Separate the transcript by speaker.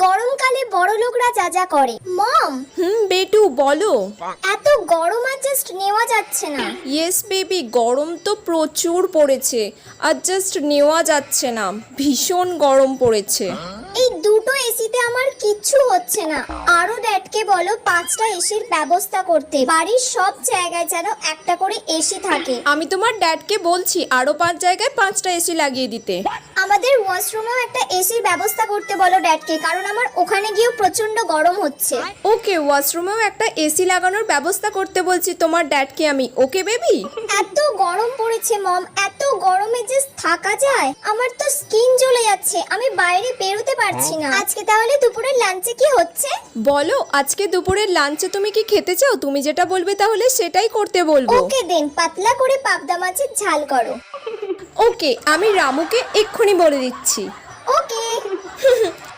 Speaker 1: গরমকালে বড় লোকরা যা যা করে। মম,
Speaker 2: বেটু বলো।
Speaker 1: এত গরম আর জাস্ট নেওয়া যাচ্ছে না।
Speaker 2: ইয়েস বেবি, গরম তো প্রচুর পড়েছে, আর জাস্ট নেওয়া যাচ্ছে না, ভীষণ গরম পড়েছে।
Speaker 1: এই দুটো এসিতে আমার কিচ্ছু হচ্ছে না। আরো ড্যাডকে বলো 5টা এসির ব্যবস্থা করতে, বাড়ির সব জায়গায় যেন একটা করে এসি থাকে।
Speaker 2: আমি তোমার ড্যাডকে বলছি আরো 5 জায়গায় 5টা এসি লাগিয়ে দিতে।
Speaker 1: আমাদের ওয়াশরুমেও একটা এসির ব্যবস্থা করতে বলো ড্যাডকে, কারণ আমার ওখানে গিয়েও প্রচন্ড গরম হচ্ছে।
Speaker 2: ওকে, ওয়াশরুমেও একটা এসি লাগানোর ব্যবস্থা করতে বলছি তোমার ড্যাডকে আমি। Okay baby.
Speaker 1: এত গরম পড়েছে মম, এত গরমে যে থাকা যায়? আমার তো স্কিন জ্বলে যাচ্ছে, আমি বাইরে বেরোতে পারছি না। আজকে তাহলে দুপুরের লাঞ্চে কি হচ্ছে?
Speaker 2: বলো, আজকে দুপুরের লাঞ্চে তুমি কি খেতে চাও? তুমি যেটা বলবে তাহলে সেটাই করতে বলবো।
Speaker 1: ওকে দেন, পাতলা করে পাবদা মাছের ঝাল করো।
Speaker 2: ওকে, আমি রামুকে এক্ষুনি বলে দিচ্ছি।
Speaker 1: ওকে।